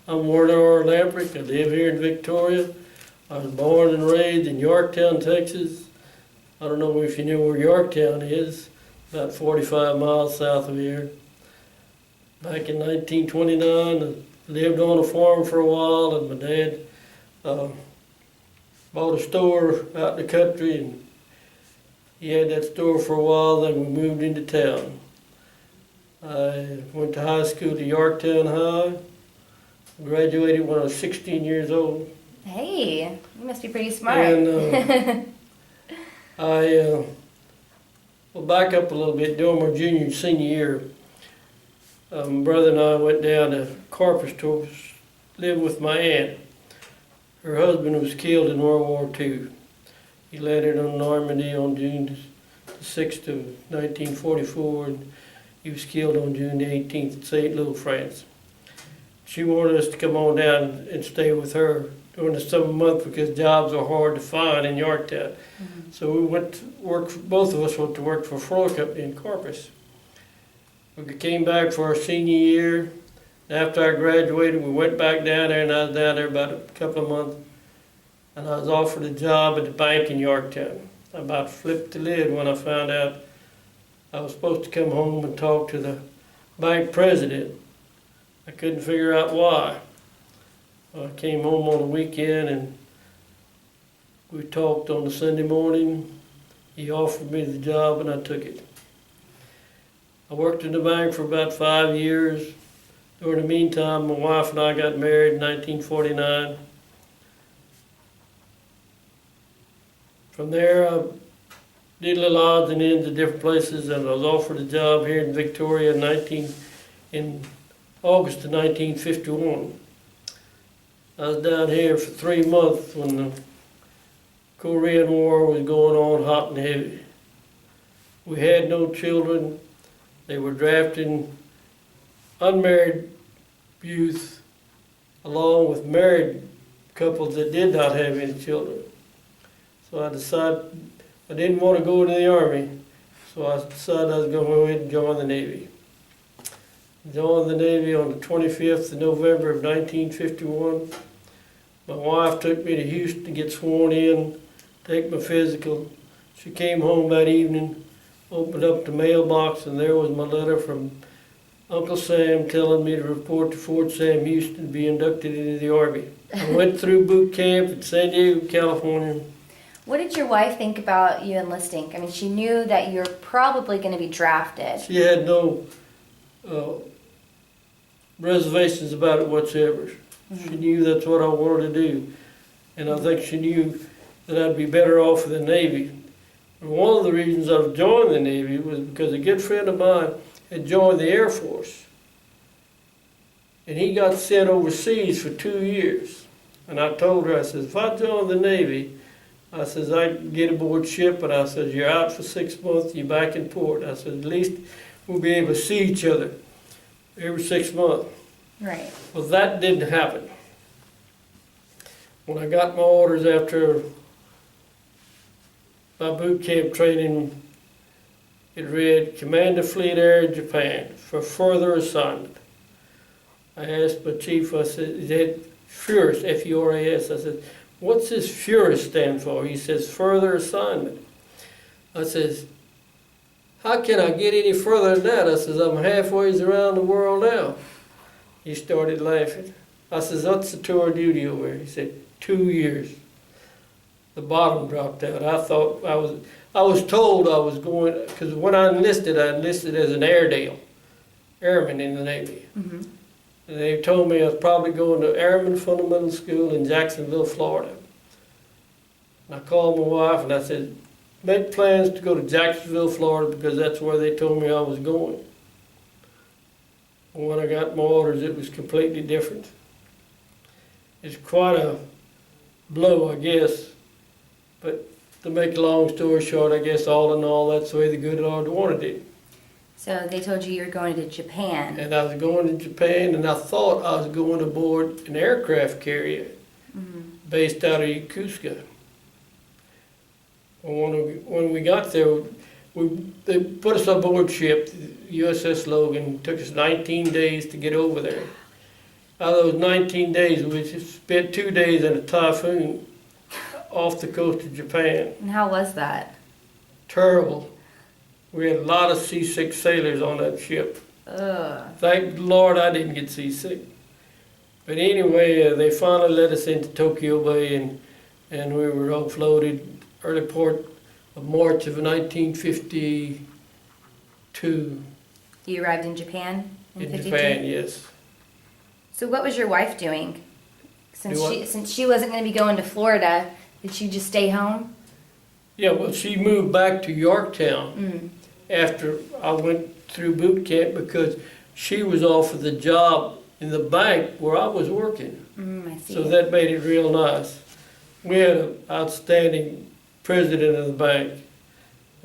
I'm Werner Lamprecht. I live here in Victoria. I was born and raised in Yorktown, Texas. I don't know if you know where Yorktown is, about 45 miles south of here. Back in 1929, I lived on a farm for a while, and my dad bought a store out in the country, and he had that store for a while. Then we moved into town. I went to high school at Yorktown High. Graduated when I was 16 years old. Hey, you must be pretty smart. And well, back up a little bit. During my junior and senior year, my brother and I went down to Corpus to live with my aunt. Her husband was killed in World War II. He landed on Normandy on June the 6th of 1944, and he was killed on June the 18th at St. Louis, France. She wanted us to come on down and stay with her during the summer month because jobs are hard to find in Yorktown. Mm-hmm. So we went to work, both of us went to work for a floor company in Corpus. We came back for our senior year. After I graduated, we went back down there, and I was down there about a couple of months. And I was offered a job at the bank in Yorktown. I about flipped the lid when I found out I was supposed to come home and talk to the bank president. I couldn't figure out why. I came home on the weekend and we talked on the Sunday morning. He offered me the job and I took it. I worked in the bank for about 5 years. During the meantime, my wife and I got married in 1949. From there, I did little odds and ends at different places, and I was offered a job here in Victoria in August of 1951. I was down here for 3 months when the Korean War was going on hot and heavy. We had no children. They were drafting unmarried youth along with married couples that did not have any children. So I decided I didn't want to go into the Army, so I decided I was going to go ahead and join the Navy. Joined the Navy on the 25th of November of 1951. My wife took me to Houston to get sworn in, take my physical. She came home that evening, opened up the mailbox, and there was my letter from Uncle Sam telling me to report to Fort Sam Houston to be inducted into the Army. I went through boot camp in San Diego, California. What did your wife think about you enlisting? I mean, she knew that you're probably going to be drafted. She had no reservations about it whatsoever. Mm-hmm. She knew that's what I wanted to do. And I think she knew that I'd be better off in the Navy. And one of the reasons I joined the Navy was because a good friend of mine had joined the Air Force. And he got sent overseas for 2 years. And I told her, I said, if I join the Navy, I says, I get aboard ship, and I says, you're out for 6 months, you're back in port. I said, at least we'll be able to see each other every 6 months. Right. Well, that didn't happen. When I got my orders after my boot camp training, it read, Commander Fleet Air Japan for further assignment. I asked my chief, I said, is that FURAS, F-U-R-A-S? I said, what's this FURAS stand for? He says, further assignment. I says, how can I get any further than that? I says, I'm halfway around the world now. He started laughing. I says, what's the tour of duty over here? He said, 2 years. The bottom dropped out. I thought I was told I was going, because when I enlisted as an airman in the Navy. Mm-hmm. And they told me I was probably going to Airman Fundamental School in Jacksonville, Florida. And I called my wife and I said, make plans to go to Jacksonville, Florida, because that's where they told me I was going. And when I got my orders, it was completely different. It's quite a blow, I guess. But to make a long story short, I guess all in all, that's the way the good Lord wanted it. So they told you were going to Japan. And I was going to Japan, and I thought I was going aboard an aircraft carrier based out of Yokosuka. When we got there, they put us aboard ship, USS Logan. It took us 19 days to get over there. Out of those 19 days, we just spent 2 days in a typhoon off the coast of Japan. And how was that? Terrible. We had a lot of seasick sailors on that ship. Ugh. Thank the Lord I didn't get seasick. But anyway, they finally let us into Tokyo Bay, and we were offloaded early part of March of 1952 You arrived in Japan in 52? Japan, yes. So what was your wife doing? Do what? Since she wasn't going to be going to Florida, did she just stay home? Yeah, well, she moved back to Yorktown after I went through boot camp because she was offered the job in the bank where I was working. I see. So that made it real nice. We had an outstanding president of the bank,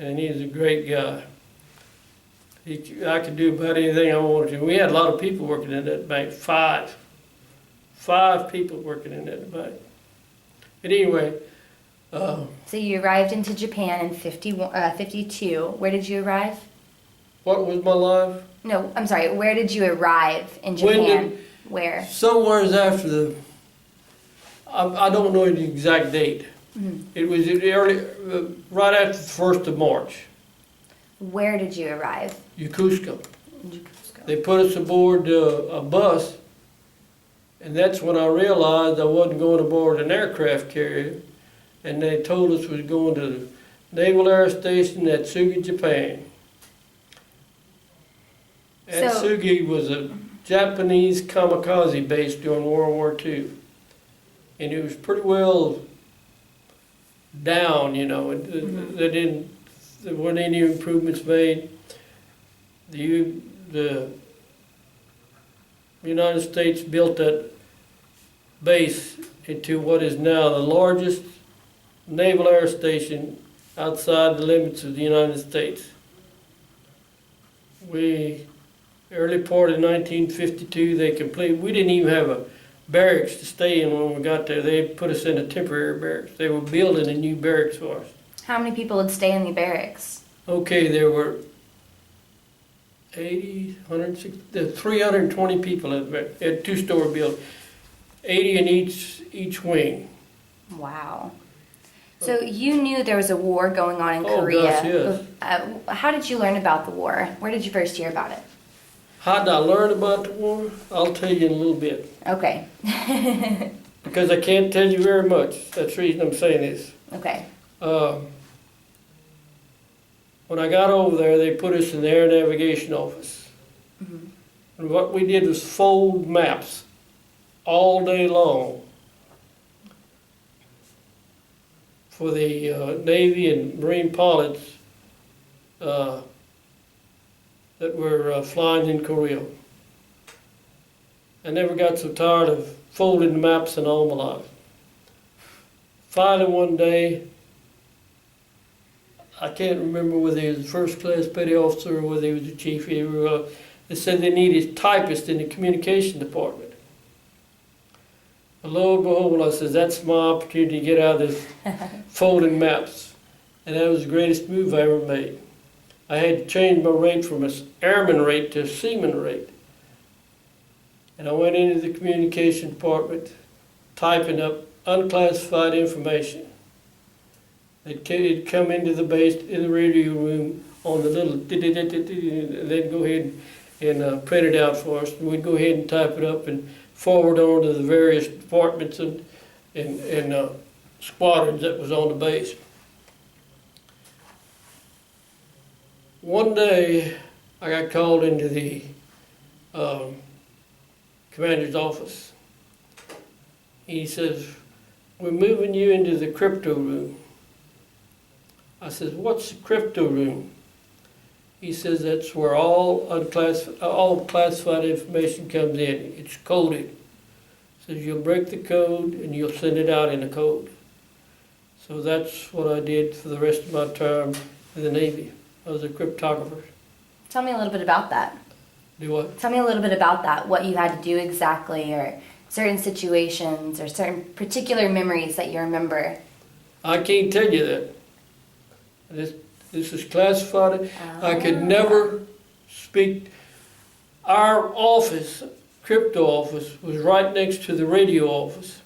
and he was a great guy. I could do about anything I wanted to. We had a lot of people working in that bank, five people working in that bank. But anyway, So you arrived into Japan in 52. Where did you arrive? what was my life? No, I'm sorry. Where did you arrive in Japan? Where? Somewhere after the, I don't know the exact date. It was right after the 1st of March, Where did you arrive? Yokosuka. In Yokosuka. They put us aboard a bus, and that's when I realized I wasn't going aboard an aircraft carrier, and they told us we was going to the Naval Air Station at Tsugi, Japan. Tsugi was a Japanese kamikaze base during World War II, and it was pretty well down, you know. There weren't any improvements made. The United States built that base into what is now the largest naval air station outside the limits of the United States. Early part of 1952, we didn't even have a barracks to stay in when we got there. They put us in a temporary barracks. They were building a new barracks for us. How many people would stay in the barracks? Okay, there were 80, 160, 320 people at a two-story building, 80 in each wing. Wow. So you knew there was a war going on in Korea. Gosh, yes. How did you learn about the war? Where did you first hear about it? How did I learn about the war? I'll tell you in a little bit. Okay. Because I can't tell you very much. That's the reason I'm saying this. Okay. When I got over there, they put us in the air navigation office. And what we did was fold maps all day long for the Navy and Marine pilots that were flying in Korea. I never got so tired of folding the maps in all my life. Finally one day, I can't remember whether he was a first class petty officer or whether he was a chief. They said they needed typists in the communication department. But lo and behold, I said, that's my opportunity to get out of this folding maps. And that was the greatest move I ever made. I had to change my rate from an airman rate to a seaman rate. And I went into the communication department typing up unclassified information. It'd come into the base, in the radio room on the little, they'd go ahead and print it out for us. And we'd go ahead and type it up and forward on to the various departments and squadrons that was on the base. One day, I got called into the commander's office. He says, we're moving you into the crypto room. I says, what's the crypto room? He says, that's where all classified information comes in. It's coded. Says you'll break the code and you'll send it out in a code. So that's what I did for the rest of my time in the Navy. I was a cryptographer. Tell me a little bit about that. Do what? Tell me a little bit about that, what you had to do exactly, or certain situations, or certain particular memories that you remember. I can't tell you that. This is classified. I could never speak. Our office, crypto office was right next to the radio office.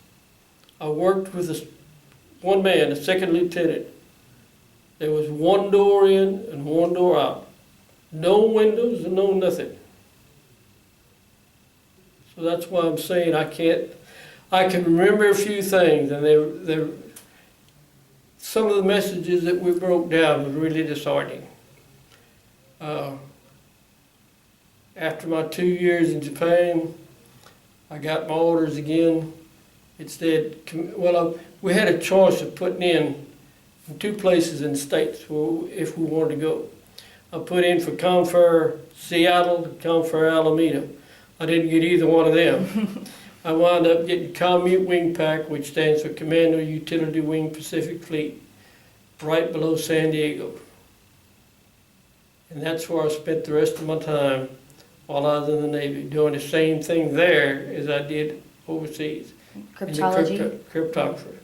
I worked with one man, a second lieutenant. There was one door in and one door out. No windows and no nothing. So that's why I'm saying I can remember a few things, and some of the messages that we broke down was really disheartening. After my 2 years in Japan, I got my orders again. It said, we had a choice of putting in 2 places in the States if we wanted to go. I put in for Confair Seattle and Confair Alameda. I didn't get either one of them. I wound up getting Commute Wing Pack, which stands for Commando Utility Wing Pacific Fleet, right below San Diego. And that's where I spent the rest of my time while I was in the Navy, doing the same thing there as I did overseas. Cryptology? Cryptography.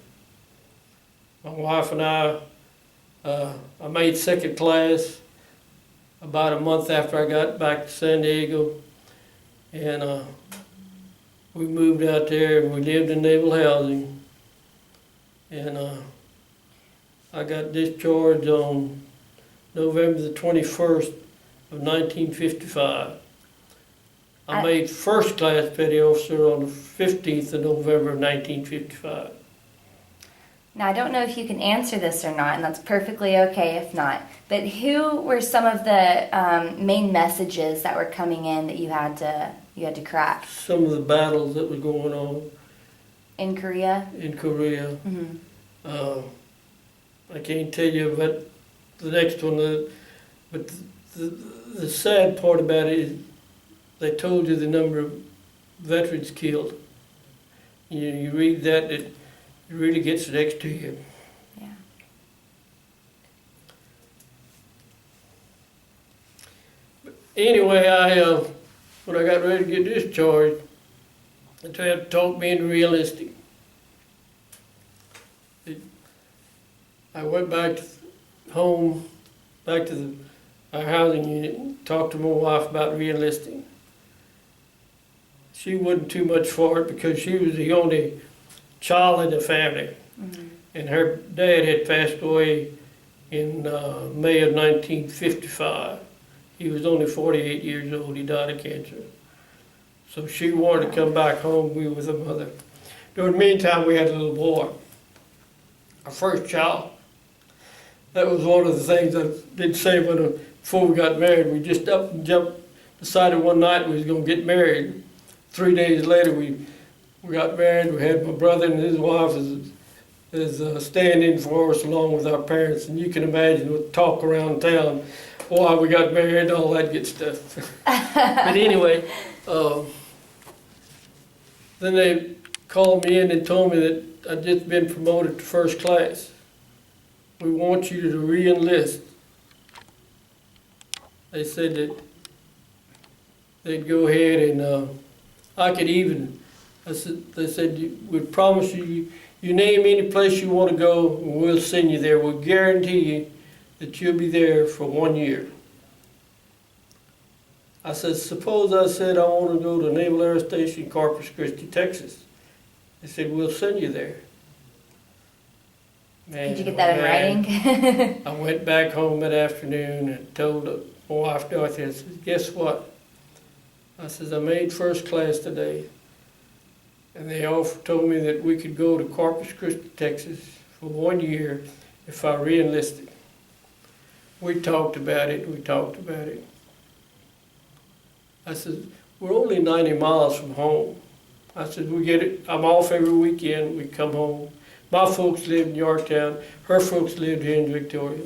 My wife and I made second class about a month after I got back to San Diego, and we moved out there and we lived in naval housing, and I got discharged on November the 21st of 1955. I made first class petty officer on the 15th of November of 1955. Now, I don't know if you can answer this or not, and that's perfectly okay if not, but who were some of the main messages that were coming in that you had to crack? Some of the battles that were going on. In Korea? In Korea. Mm-hmm. I can't tell you about the next one, but the sad part about it is they told you the number of veterans killed. You read that, it really gets next to you. Yeah. But anyway, when I got ready to get discharged, they tried to talk me into realistic. I went back home, back to our housing unit, and talked to my wife about re-enlisting. She wasn't too much for it because she was the only child in the family. Mm-hmm. And her dad had passed away in May of 1955. He was only 48 years old. He died of cancer. So she wanted to come back home, be with her mother. During the meantime, we had a little boy, our first child. That was one of the things I did say before we got married. We just up and decided one night we was going to get married. 3 days later, we got married. We had my brother and his wife as stand-in for us along with our parents. And you can imagine what talk around town, why we got married and all that good stuff. But anyway, then they called me in and told me that I'd just been promoted to first class. We want you to re-enlist. They said that they'd go ahead and I could even, they said, we promise you, you name any place you want to go, and we'll send you there. We'll guarantee you that you'll be there for 1 year. I said, suppose I said I want to go to Naval Air Station, Corpus Christi, Texas. They said, we'll send you there. Man, did you get that in writing? I went back home that afternoon and told my wife Dorothy, I said, guess what? I said, I made first class today. And they told me that we could go to Corpus Christi, Texas for 1 year if I re-enlisted. We talked about it. I said, we're only 90 miles from home. I said, we get it. I'm off every weekend. We come home. My folks lived in Yorktown. Her folks lived here in Victoria.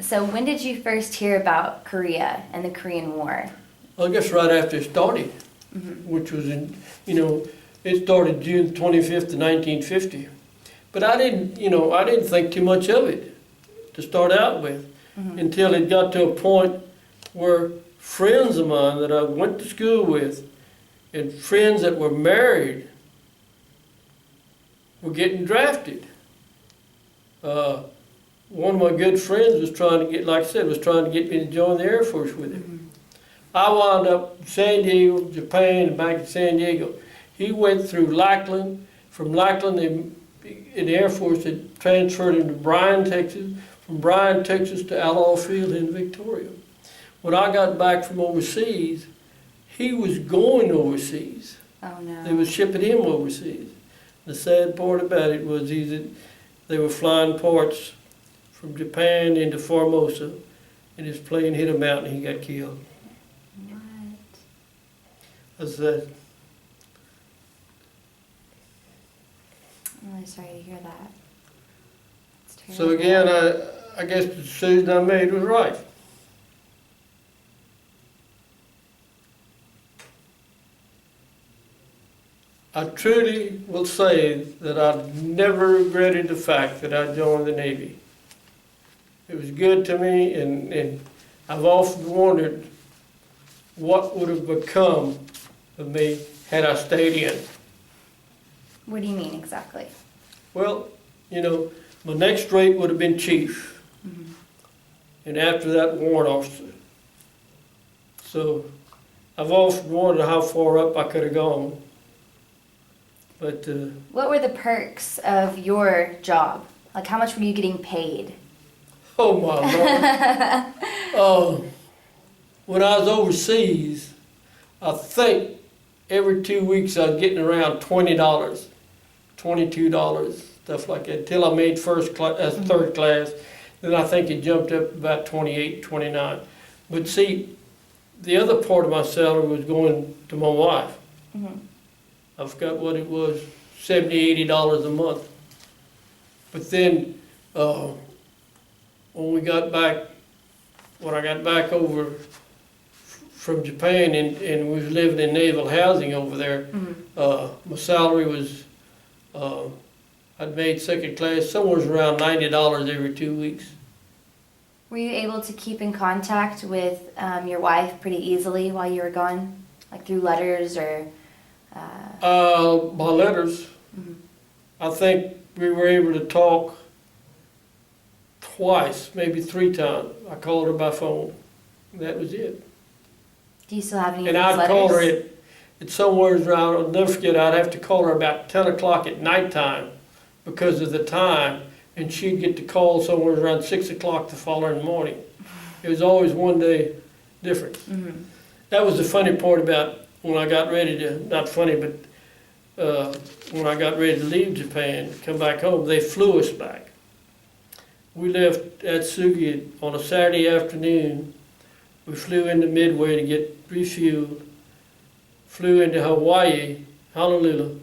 So when did you first hear about Korea and the Korean War? I guess right after it started, which was it started June 25th of 1950. But I didn't think too much of it to start out with until it got to a point where friends of mine that I went to school with and friends that were married were getting drafted. One of my good friends was trying to get, like I said, was trying to get me to join the Air Force with him. I wound up in San Diego, Japan, and back in San Diego. He went through Lackland. From Lackland, in the Air Force, they transferred him to Bryan, Texas. From Bryan, Texas to Outlaw Field in Victoria. When I got back from overseas, he was going overseas. Oh no. They were shipping him overseas. The sad part about it was they were flying parts from Japan into Formosa, and his plane hit a mountain and he got killed. What? That's that. I'm really sorry to hear that. It's terrible. So again, I guess the decision I made was right. I truly will say that I've never regretted the fact that I joined the Navy. It was good to me, and I've often wondered what would have become of me had I stayed in. What do you mean exactly? Well, you know, my next rate would have been chief, and after that, warrant officer. So I've often wondered how far up I could have gone. But What were the perks of your job? Like, how much were you getting paid? oh my Lord. When I was overseas, I think every 2 weeks I was getting around $20, $22, stuff like that, till I made third class. Then I think it jumped up about 28, 29. But see, the other part of my salary was going to my wife. Mm-hmm. I forgot what it was, $70, $80 a month. But then, when I got back over from Japan and we was living in naval housing over there, my salary was, I'd made second class, somewhere around $90 every 2 weeks. Were you able to keep in contact with your wife pretty easily while you were gone? Like through letters or? By letters. I think we were able to talk twice, maybe 3 times. I called her by phone. That was it. Do you still have any And of those I'd call her letters? at somewhere around, I'll never forget, I'd have to call her about 10 o'clock at nighttime because of the time, and she'd get the call somewhere around 6 o'clock the following morning. It was always one day difference. That was the funny part about when I got ready to, not funny, but when I got ready to leave Japan, come back home, they flew us back. We left Atsugi on a Saturday afternoon. We flew into Midway to get refueled, flew into Hawaii, Honolulu,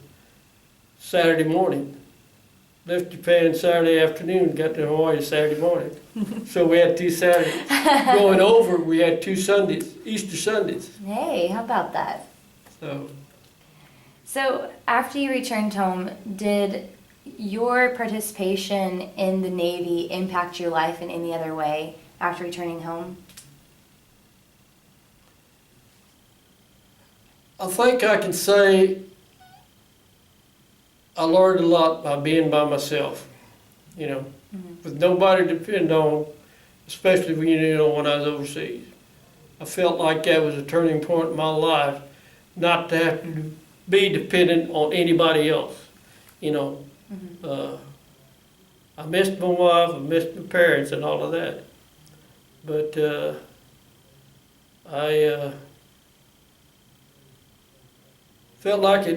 Saturday morning. Left Japan Saturday afternoon, got to Hawaii Saturday morning. So we had 2 Saturdays. Going over, we had 2 Sundays, Easter Sundays. Hey, how about that? So after you returned home, did your participation in the Navy impact your life in any other way after returning home? I think I can say I learned a lot by being by myself, you know, with nobody to depend on, especially when I was overseas. I felt like that was a turning point in my life, not to have to be dependent on anybody else, you know. I missed my wife, I missed my parents and all of that. But I felt like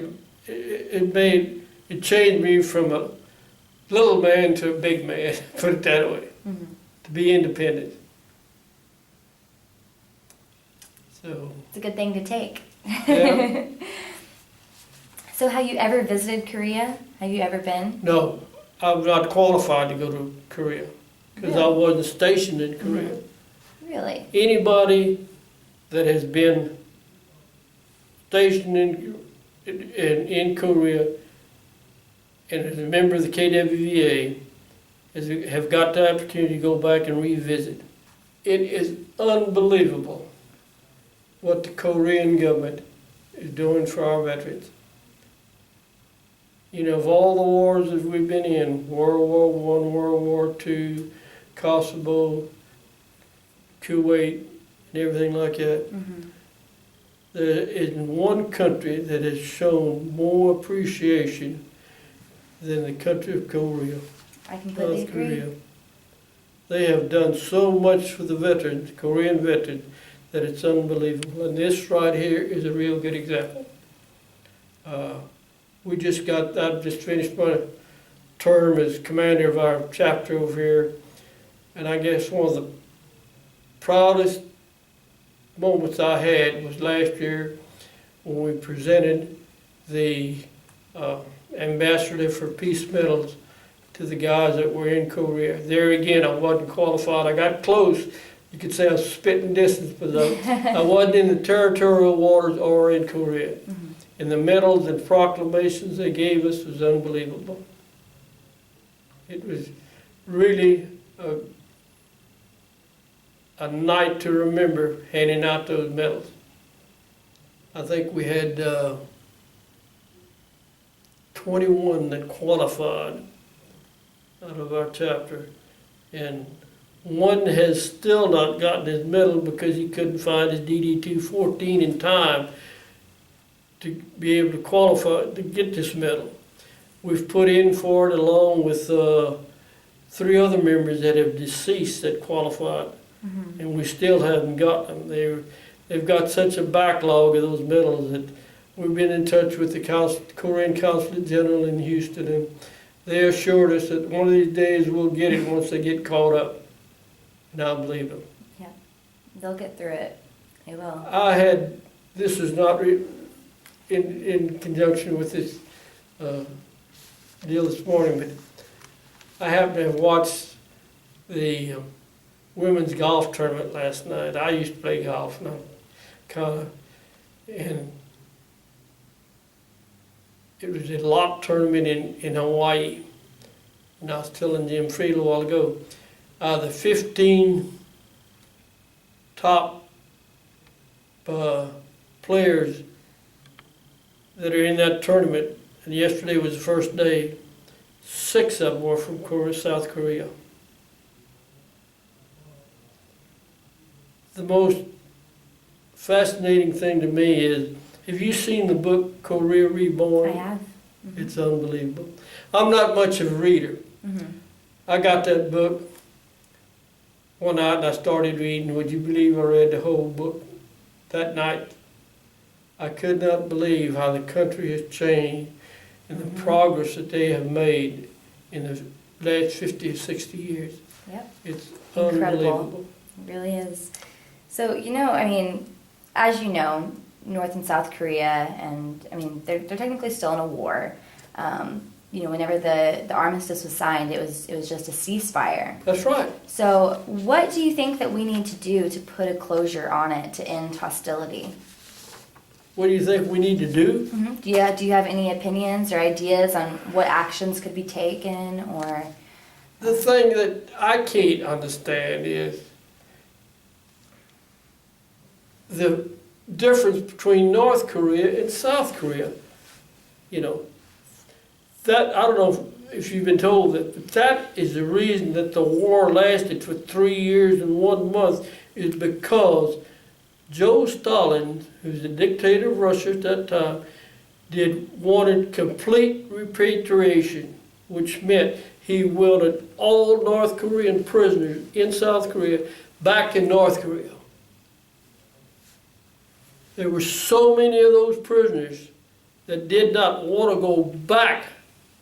it changed me from a little man to a big man, put it that way, to be independent. So It's a good thing to take. yeah. So have you ever visited Korea? Have you ever been? No, I'm not qualified to go to Korea because I wasn't stationed in Korea. Really? Anybody that has been stationed in Korea and is a member of the KWVA have got the opportunity to go back and revisit. It is unbelievable what the Korean government is doing for our veterans. You know, of all the wars that we've been in, World War I, World War II, Kosovo, Kuwait, and everything like that, there isn't one country that has shown more appreciation than the country of Korea, I completely North agree. Korea. They have done so much for the veterans, Korean veterans, that it's unbelievable. And this right here is a real good example. I've just finished my term as commander of our chapter over here, and I guess one of the proudest moments I had was last year when we presented the ambassador for peace medals to the guys that were in Korea. There again, I wasn't qualified. I got close. You could say I was spitting distance, but I wasn't in the territorial waters or in Korea. Mm-hmm. And the medals and proclamations they gave us was unbelievable. It was really a night to remember handing out those medals. I think we had 21 that qualified out of our chapter, and one has still not gotten his medal because he couldn't find his DD-214 in time to be able to qualify to get this medal. We've put in for it along with 3 other members that have deceased that qualified, Mm-hmm. and we still haven't got them. They've got such a backlog of those medals that we've been in touch with the Korean Consulate General in Houston, and they assured us that one of these days we'll get it once they get caught up. And I believe them. Yeah, they'll get through it. They will. This is not in conjunction with this deal this morning, but I happened to have watched the women's golf tournament last night. I used to play golf, and it was a lot tournament in Hawaii. And I was telling Jim Friedel a while ago, the 15 top players that are in that tournament, and yesterday was the first day, 6 of them were from South Korea. The most fascinating thing to me is, have you seen the book Korea Reborn? I have. Mm-hmm. It's unbelievable. I'm not much of a reader. Mm-hmm. I got that book one night and I started reading. Would you believe I read the whole book that night? I could not believe how the country has changed and the Mm-hmm. progress that they have made in the last 50 or 60 years. Yep. It's Incredible. unbelievable. It really is. So, I mean, as you know, North and South Korea, and I mean, they're technically still in a war. Whenever the armistice was signed, it was just a ceasefire. That's right. So, what do you think that we need to do to put a closure on it to end hostility? What do you think we need to do? Mm-hmm. Do you have any opinions or ideas on what actions could be taken, or? The thing that I can't understand is the difference between North Korea and South Korea. That, I don't know if you've been told that, but that is the reason that the war lasted for 3 years and 1 month, is because Joe Stalin, who's the dictator of Russia at that time, wanted complete repatriation, which meant he wanted all North Korean prisoners in South Korea back in North Korea. There were so many of those prisoners that did not want to go back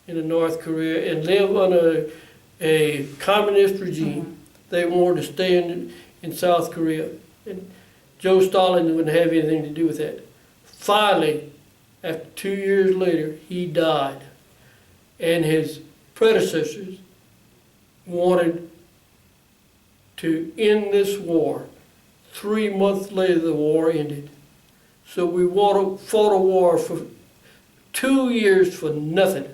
into North Korea and live under a communist regime. Mm-hmm. They wanted to stay in South Korea. And Joe Stalin wouldn't have anything to do with that. Finally, after 2 years later, he died. And his predecessors wanted to end this war. 3 months later, the war ended. So we fought a war for 2 years for nothing,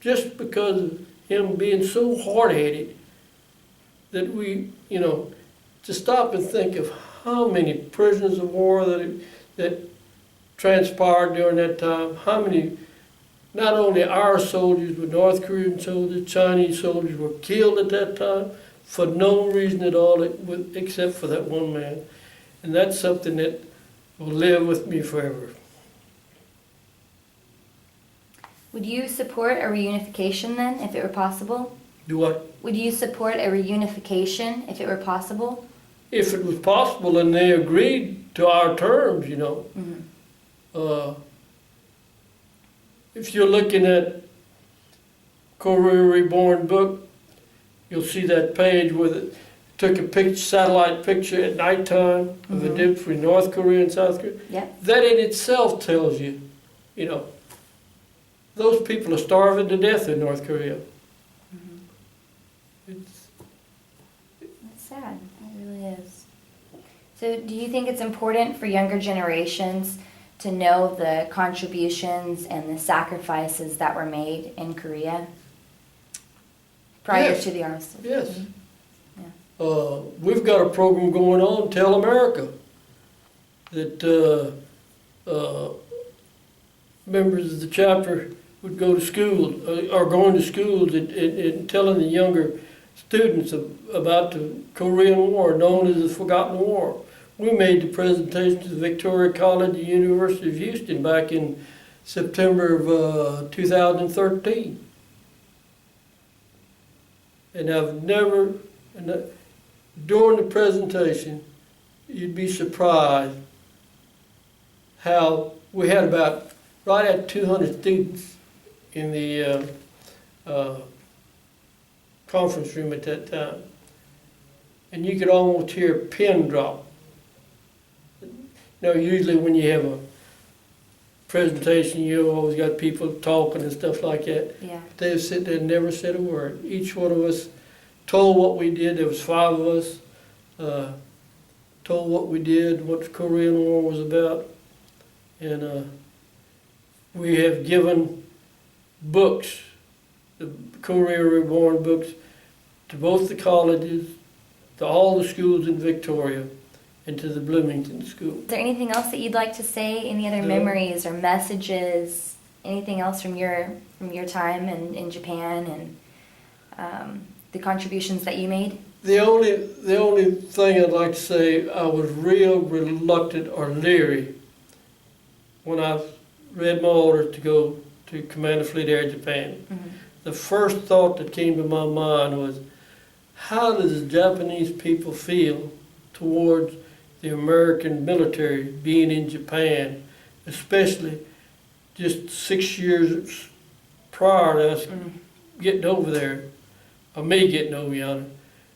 just because of him being so hard-headed that we, to stop and think of how many prisoners of war that transpired during that time, how many, not only our soldiers, but North Korean soldiers, Chinese soldiers were killed at that time for no reason at all except for that one man. And that's something that will live with me forever. Would you support a reunification then, if it were possible? Do what? Would you support a reunification if it were possible? If it was possible and they agreed to our terms, you know. Mm-hmm. If you're looking at Korea Reborn book, you'll see that page where it took a picture, satellite picture at nighttime of the difference between North Korea and South Korea. Yep. That in itself tells you, you know, those people are starving to death in North Korea. It's, That's sad. It really is. So do you think it's important for younger generations to know the contributions and the sacrifices that were made in Korea prior Yes. to the armistice? yes. Yeah. We've got a program going on, Tell America, that members of the chapter would go to school, are going to schools and telling the younger students about the Korean War, known as the Forgotten War. We made the presentation to the Victoria College, the University of Houston, back in September of 2013. And I've never, during the presentation, you'd be surprised how we had about right at 200 students in the conference room at that time. And you could almost hear a pin drop. You know, usually when you have a presentation, you always got people talking and stuff like that. Yeah. They would sit there and never said a word. Each one of us told what we did. There was 5 of us. Told what we did, what the Korean War was about. And we have given books, the Korea Reborn books, to both the colleges, to all the schools in Victoria, and to the Bloomington School. Is there anything else that you'd like to say? Any other No. memories or messages? Anything else from your time in Japan and the contributions that you made? The only thing I'd like to say, I was real reluctant or leery when I read my orders to go to Command of Fleet Air Japan. Mm-hmm. The first thought that came to my mind was, how does the Japanese people feel towards the American military being in Japan, especially just 6 years prior to us getting over there, or me getting over yonder.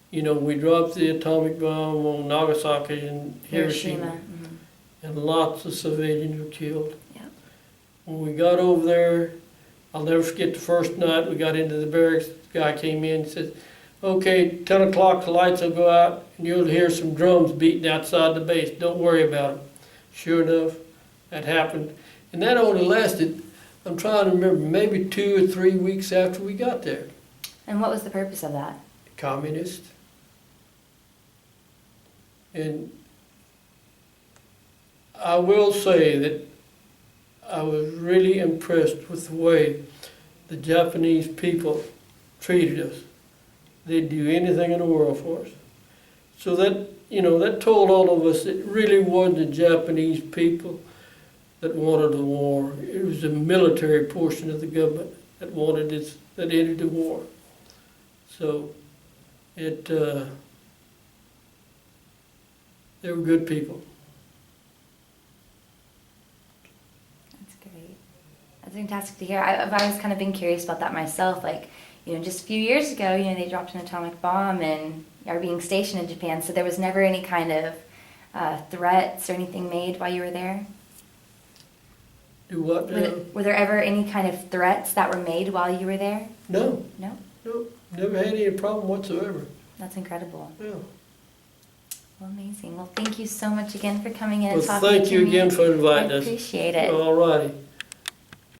You know, we dropped the atomic bomb on Nagasaki and Hiroshima. Mm-hmm. And lots of civilians were killed. Yep. When we got over there, I'll never forget the first night we got into the barracks. The guy came in and said, okay, 10 o'clock the lights will go out and you'll hear some drums beating outside the base. Don't worry about them. Sure enough, that happened. And that only lasted, I'm trying to remember, maybe 2 or 3 weeks after we got there. And what was the purpose of that? Communist. And I will say that I was really impressed with the way the Japanese people treated us. They'd do anything in the world for us. So that, you know, that told all of us it really wasn't the Japanese people that wanted the war. It was the military portion of the government that wanted this, that ended the war. So it, they were good people. That's great. That's fantastic to hear. I've always kind of been curious about that myself. Like, you know, just a few years ago, you know, they dropped an atomic bomb and are being stationed in Japan, so there was never any kind of threats or anything made while you were there? Do what now? Were there ever any kind of threats that were made while you were there? No. No? No, never had any problem whatsoever. That's incredible. Yeah. Well, amazing. Well, thank you so much again for coming in Well, and talking thank to you me. again for inviting I us. appreciate it. All righty.